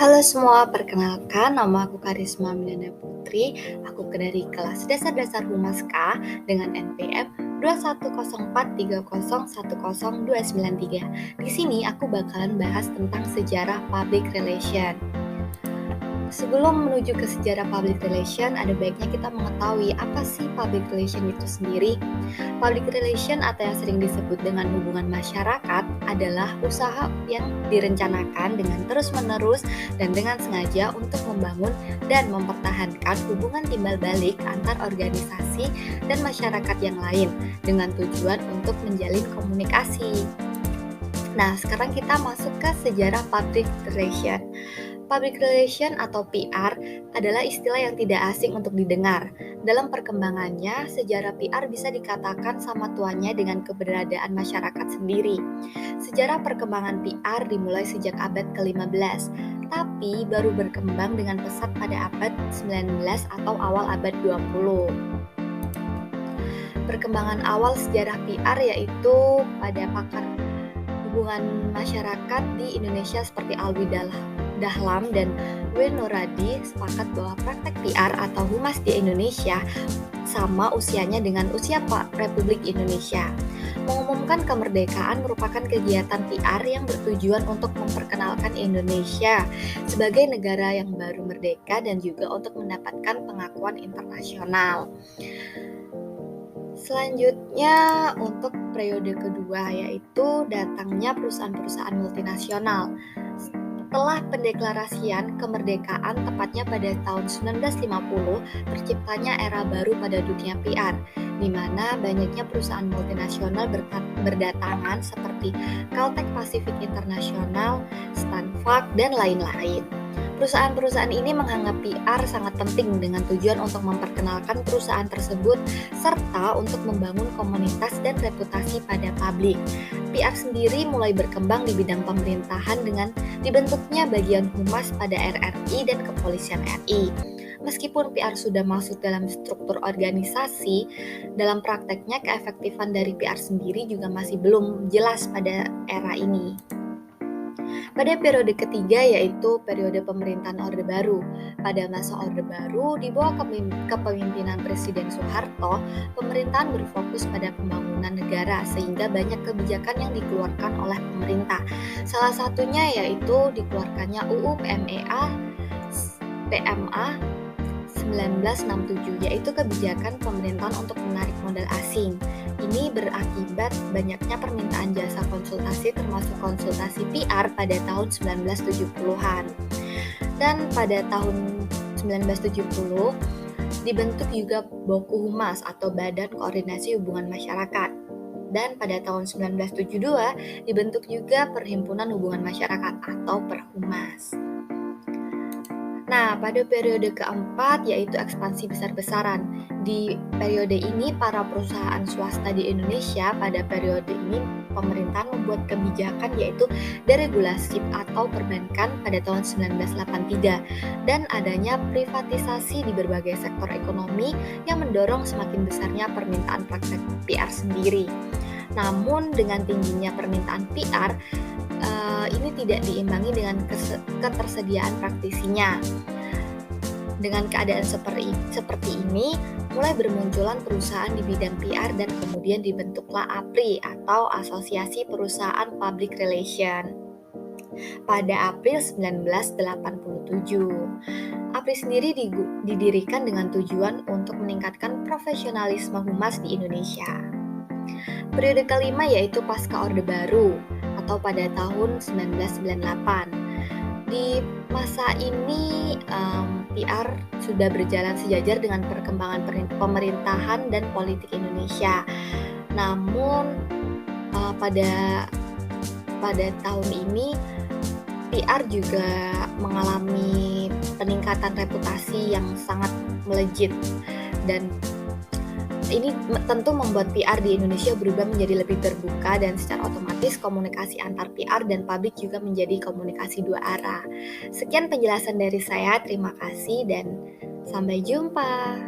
Halo semua, perkenalkan nama aku Karisma Milana Putri. Aku dari kelas Dasar Humas K dengan NPM 2104301029 Di sini aku bakalan bahas tentang sejarah public relation. Sebelum menuju ke sejarah public relation, ada baiknya kita mengetahui apa sih public relation itu sendiri. Public relation atau yang sering disebut dengan hubungan masyarakat adalah usaha yang direncanakan dengan terus-menerus dan dengan sengaja untuk membangun dan mempertahankan hubungan timbal balik antar organisasi dan masyarakat yang lain dengan tujuan untuk menjalin komunikasi. Nah, sekarang kita masuk ke sejarah public relation. Public relation atau PR adalah istilah yang tidak asing untuk didengar. Dalam perkembangannya, sejarah PR bisa dikatakan sama tuannya dengan keberadaan masyarakat sendiri. Sejarah perkembangan PR dimulai sejak abad ke-15, tapi baru berkembang dengan pesat pada abad 19 atau awal abad 20. Perkembangan awal sejarah PR yaitu pada pakar hubungan masyarakat di Indonesia seperti Alwi Dahlam dan W. Nuradi sepakat bahwa praktek PR atau humas di Indonesia sama usianya dengan usia Republik Indonesia. Mengumumkan kemerdekaan merupakan kegiatan PR yang bertujuan untuk memperkenalkan Indonesia sebagai negara yang baru merdeka dan juga untuk mendapatkan pengakuan internasional. Selanjutnya untuk periode kedua yaitu datangnya perusahaan-perusahaan multinasional. Setelah pendeklarasian kemerdekaan tepatnya pada tahun 1950, terciptanya era baru pada dunia PR, di mana banyaknya perusahaan multinasional berdatangan seperti Caltech Pacific International, Stanford, dan lain-lain. Perusahaan-perusahaan ini menganggap PR sangat penting dengan tujuan untuk memperkenalkan perusahaan tersebut serta untuk membangun komunitas dan reputasi pada publik. PR sendiri mulai berkembang di bidang pemerintahan dengan dibentuknya bagian humas pada RRI dan Kepolisian RI. Meskipun PR sudah masuk dalam struktur organisasi, dalam prakteknya keefektifan dari PR sendiri juga masih belum jelas pada era ini. Pada periode ketiga yaitu periode pemerintahan Orde Baru. Pada masa Orde Baru, di bawah kepemimpinan Presiden Soeharto, pemerintahan berfokus pada pembangunan negara sehingga banyak kebijakan yang dikeluarkan oleh pemerintah. Salah satunya yaitu dikeluarkannya UU PMA 1967, yaitu kebijakan pemerintahan untuk menarik modal asing. Ini berakibat banyaknya permintaan jasa konsultasi termasuk konsultasi PR pada tahun 1970-an. Dan pada tahun 1970 dibentuk juga Boku Humas atau Badan Koordinasi Hubungan Masyarakat. Dan pada tahun 1972 dibentuk juga Perhimpunan Hubungan Masyarakat atau Perhumas. Nah, pada periode keempat yaitu ekspansi besar-besaran. Di periode ini, para perusahaan swasta di Indonesia pada periode ini pemerintahan membuat kebijakan yaitu deregulasi atau perbankan pada tahun 1983 dan adanya privatisasi di berbagai sektor ekonomi yang mendorong semakin besarnya permintaan praktek PR sendiri. Namun dengan tingginya permintaan PR, ini tidak diimbangi dengan ketersediaan praktisinya. Dengan keadaan seperti ini, mulai bermunculan perusahaan di bidang PR dan kemudian dibentuklah APRI atau Asosiasi Perusahaan Public Relation pada April 1987. APRI sendiri didirikan dengan tujuan untuk meningkatkan profesionalisme humas di Indonesia. Periode kelima yaitu pasca Orde Baru atau pada tahun 1998. Di masa ini PR sudah berjalan sejajar dengan perkembangan pemerintahan dan politik Indonesia. Namun pada tahun ini PR juga mengalami peningkatan reputasi yang sangat melejit dan ini tentu membuat PR di Indonesia berubah menjadi lebih terbuka dan secara otomatis komunikasi antar PR dan publik juga menjadi komunikasi dua arah. Sekian penjelasan dari saya, terima kasih dan sampai jumpa.